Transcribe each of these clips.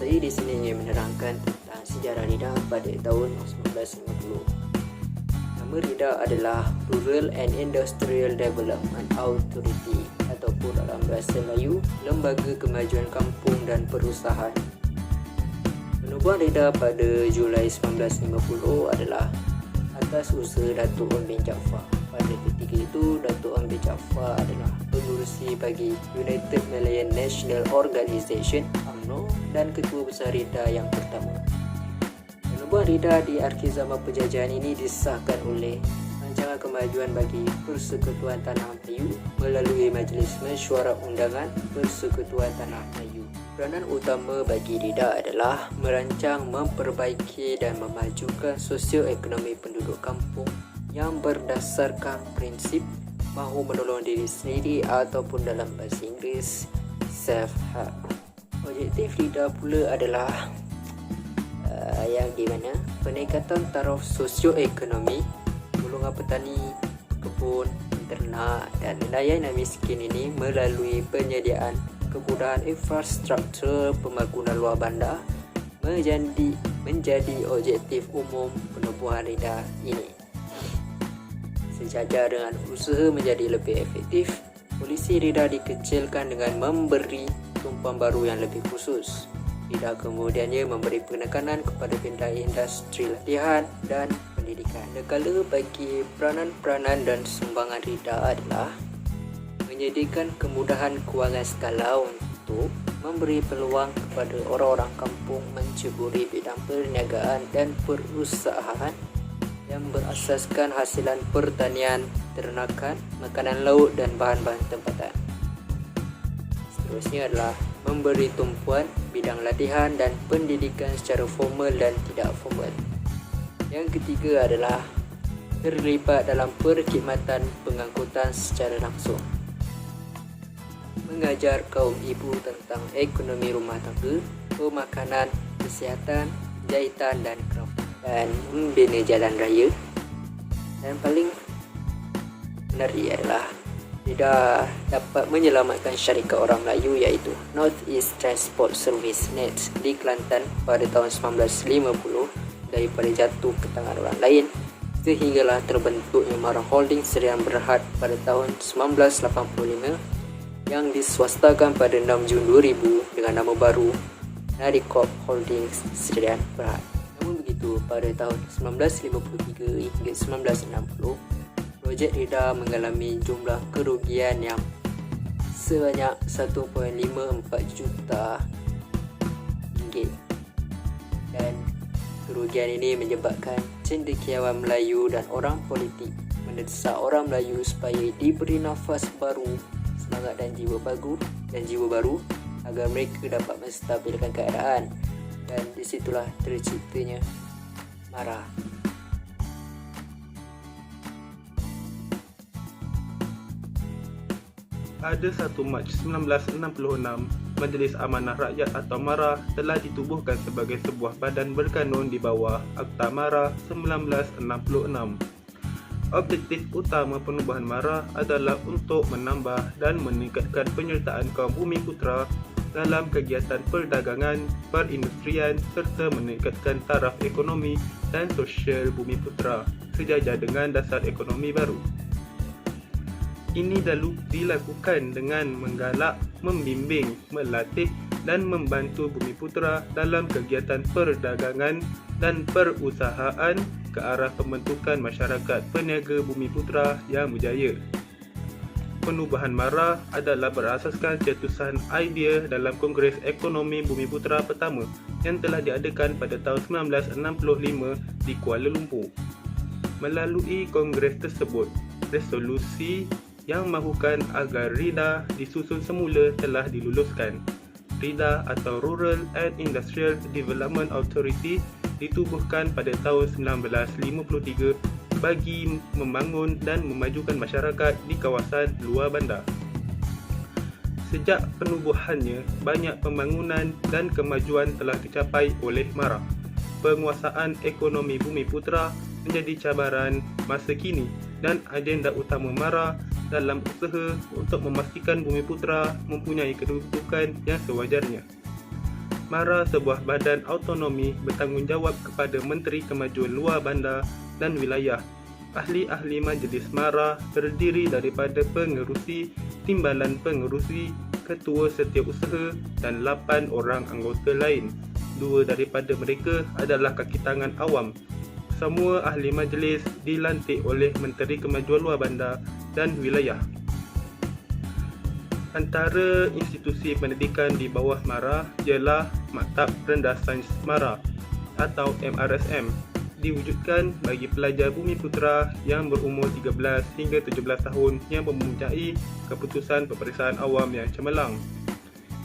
Saya di sini ingin menerangkan tentang sejarah RIDA pada tahun 1950. Nama RIDA adalah Rural and Industrial Development Authority ataupun dalam bahasa Melayu, Lembaga Kemajuan Kampung dan Perusahaan. Penubuhan RIDA pada Julai 1950 adalah atas usaha Datuk Onn bin Jaafar. Pada ketika itu, Datuk Onn bin Jaafar adalah pengurusi bagi United Malayan National Organisation (UMNO) dan ketua besar RIDA yang pertama. Penubuhan RIDA di akhir zaman penjajahan ini disahkan oleh Rancangan Kemajuan bagi Persekutuan Tanah Melayu melalui Majlis Mesyuarat Undangan Persekutuan Tanah Melayu. Peranan utama bagi RIDA adalah merancang, memperbaiki dan memajukan sosioekonomi penduduk kampung yang berdasarkan prinsip mahu menolong diri sendiri ataupun dalam bahasa Inggeris self-help. Objektif RIDA pula adalah yang di mana peningkatan taraf sosioekonomi golongan petani, kebun, ternak dan nelayan yang miskin ini melalui penyediaan kemudahan infrastruktur pembangunan luar bandar menjadi objektif umum penubuhan RIDA ini. Sejajar dengan usaha menjadi lebih efektif, polisi RIDA dikecilkan dengan memberi tumpuan baru yang lebih khusus. RIDA kemudiannya memberi penekanan kepada bidang industri latihan dan pendidikan. Manakala bagi peranan-peranan dan sumbangan RIDA adalah menyediakan kemudahan kewangan skala untuk memberi peluang kepada orang-orang kampung menceburi bidang perniagaan dan perusahaan yang berasaskan hasilan pertanian, ternakan, makanan laut dan bahan-bahan tempatan. Seterusnya adalah memberi tumpuan bidang latihan dan pendidikan secara formal dan tidak formal. Yang ketiga adalah terlibat dalam perkhidmatan pengangkutan secara langsung. Mengajar kaum ibu tentang ekonomi rumah tangga, pemakanan, kesihatan, jahitan dan kraftan, dan membina jalan raya. Dan paling menarik adalah RIDA dapat menyelamatkan syarikat orang Melayu iaitu North East Transport Service (NET) di Kelantan pada tahun 1950 daripada jatuh ke tangan orang lain, sehinggalah terbentuknya Mara Holding Serian Berhad pada tahun 1985 yang diswastakan pada 6 Jun 2000 dengan nama baru Nadicorp Holdings Serian Berhad. Namun begitu, pada tahun 1953 hingga 1960, projek RIDA mengalami jumlah kerugian yang sebanyak 1.54 juta ringgit, dan kerugian ini menyebabkan cendekiawan Melayu dan orang politik mendesak orang Melayu supaya diberi nafas baru, semangat dan jiwa baru agar mereka dapat menstabilkan keadaan, dan disitulah terciptanya MARA. Pada 1 Mac 1966, Majlis Amanah Rakyat atau MARA telah ditubuhkan sebagai sebuah badan berkanun di bawah Akta MARA 1966. Objektif utama penubuhan MARA adalah untuk menambah dan meningkatkan penyertaan kaum Bumiputera dalam kegiatan perdagangan, perindustrian serta meningkatkan taraf ekonomi dan sosial Bumiputera sejajar dengan dasar ekonomi baru. Ini dilakukan dengan menggalak, membimbing, melatih dan membantu Bumiputera dalam kegiatan perdagangan dan perusahaan ke arah pembentukan masyarakat peniaga Bumiputera yang berjaya. Penubuhan MARA adalah berasaskan cetusan idea dalam Kongres Ekonomi Bumiputera pertama yang telah diadakan pada tahun 1965 di Kuala Lumpur. Melalui kongres tersebut, resolusi yang mahukan agar RIDA disusun semula telah diluluskan. RIDA atau Rural and Industrial Development Authority ditubuhkan pada tahun 1953 bagi membangun dan memajukan masyarakat di kawasan luar bandar. Sejak penubuhannya, banyak pembangunan dan kemajuan telah dicapai oleh MARA. Penguasaan ekonomi Bumiputera menjadi cabaran masa kini dan agenda utama MARA dalam usaha untuk memastikan Bumiputera mempunyai kedudukan yang sewajarnya. MARA sebuah badan autonomi bertanggungjawab kepada Menteri Kemajuan Luar Bandar dan Wilayah. Ahli-ahli Majlis MARA terdiri daripada pengerusi, timbalan pengerusi, ketua setiausaha dan 8 orang anggota lain. 2 daripada mereka adalah kaki tangan awam. Semua ahli majlis dilantik oleh Menteri Kemajuan Luar Bandar dan Wilayah. Antara institusi pendidikan di bawah MARA ialah Maktab Rendah Sains MARA atau MRSM, diwujudkan bagi pelajar Bumiputera yang berumur 13 hingga 17 tahun yang mempunyai keputusan peperiksaan awam yang cemerlang.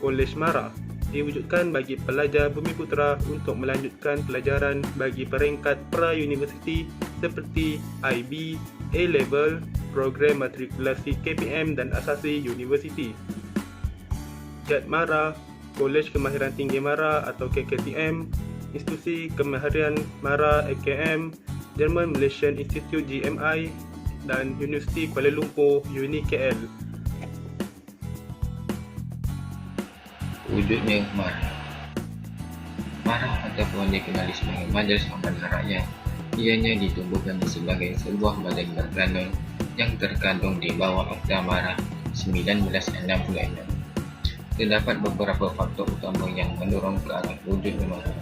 Kolej MARA diwujudkan bagi pelajar Bumiputera untuk melanjutkan pelajaran bagi peringkat pra-universiti seperti IB, A-Level, program matrikulasi KPM dan asasi universiti. JAT MARA, Kolej Kemahiran Tinggi MARA atau KKTM, Institusi Kemahiran MARA AKM, German Malaysian Institute GMI dan Universiti Kuala Lumpur UniKL. Wujudnya MARA. MARA ataupun dikenali sebagai Majlis Amanah Rakyat, ianya ditumbuhkan sebagai sebuah badan berperanan yang terkandung di bawah Akta MARA 1966. Terdapat beberapa faktor utama yang mendorong ke arah wujudnya MARA.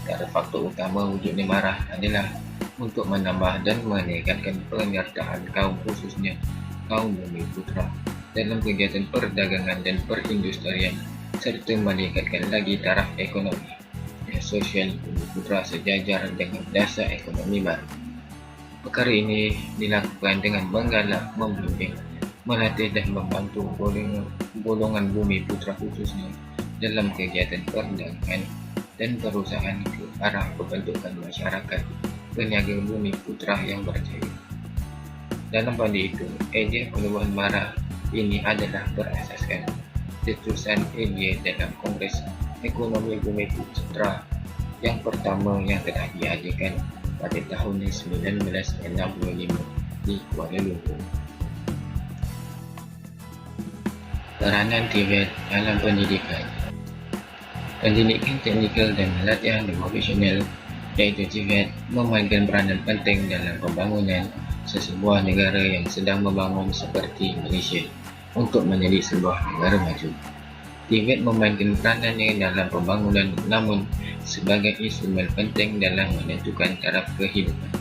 Antara faktor utama wujudnya MARA adalah untuk menambah dan meningkatkan penyertaan kaum, khususnya kaum Bumiputera, dalam kegiatan perdagangan dan perindustrian, serta meningkatkan lagi taraf ekonomi dan sosial Bumiputera sejajar dengan dasar ekonomi baru. Perkara ini dilakukan dengan menggalak, membimbing, melatih dan membantu golongan Bumiputera khususnya dalam kegiatan perdagangan dan perusahaan ke arah pembentukan masyarakat peniaga Bumiputera yang berjaya. Dalam pada itu, idea penubuhan MARA ini adalah berasaskan terusan idea dalam Kongres Ekonomi Bumiputera yang pertama yang telah diadakan pada tahun 1965 di Kuala Lumpur. Peranan TVET dalam pendidikan. Pendidikan teknikal dan latihan vokasional iaitu TVET memainkan peranan penting dalam pembangunan sesebuah negara yang sedang membangun seperti Malaysia untuk menjadi sebuah negara maju. TVET memainkan peranannya dalam pembangunan, namun sebagai instrumen penting dalam menentukan taraf kehidupan.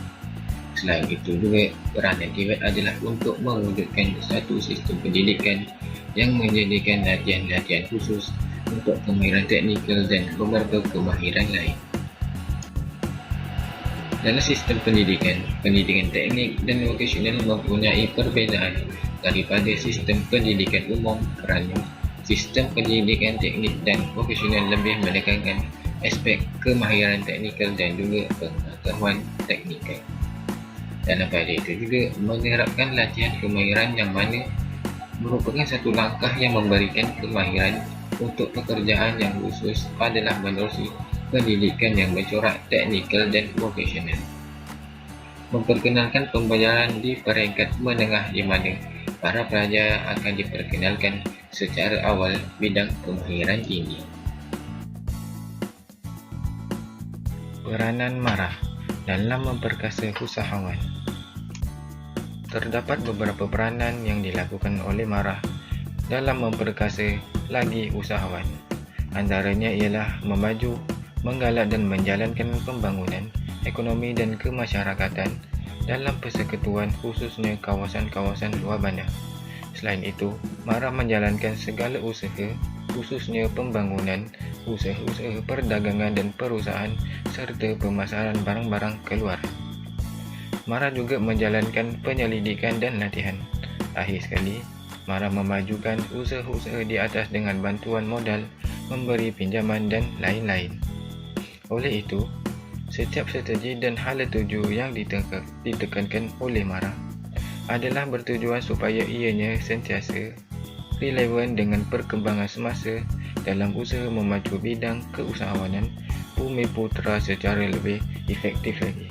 Selain itu juga, peranan TVET adalah untuk mewujudkan satu sistem pendidikan yang menjadikan latihan-latihan khusus untuk kemahiran teknikal dan beberapa kemahiran lain. Dalam sistem pendidikan teknik dan vokasional mempunyai perbezaan daripada sistem pendidikan umum kerana sistem pendidikan teknik dan vokasional lebih menekankan aspek kemahiran teknikal dan juga pengetahuan teknikal. Dalam pada itu juga menerapkan latihan kemahiran yang mana merupakan satu langkah yang memberikan kemahiran untuk pekerjaan yang khusus adalah menerusi pendidikan yang bercorak teknikal dan vokasional. Memperkenalkan pembelajaran di peringkat menengah di mana para pelajar akan diperkenalkan secara awal bidang kemahiran tinggi. Peranan MARA dalam memperkasa usahawan. Terdapat beberapa peranan yang dilakukan oleh MARA dalam memperkasa lagi usahawan. Antaranya ialah memaju, menggalak dan menjalankan pembangunan ekonomi dan kemasyarakatan dalam persekutuan khususnya kawasan-kawasan luar bandar. Selain itu, MARA menjalankan segala usaha khususnya pembangunan, usaha-usaha perdagangan dan perusahaan serta pemasaran barang-barang keluar. MARA juga menjalankan penyelidikan dan latihan. Akhir sekali, MARA memajukan usaha-usaha di atas dengan bantuan modal, memberi pinjaman dan lain-lain. Oleh itu, setiap strategi dan hala tuju yang ditekankan oleh MARA adalah bertujuan supaya ianya sentiasa relevan dengan perkembangan semasa dalam usaha memacu bidang keusahawanan Bumiputera secara lebih efektif lagi.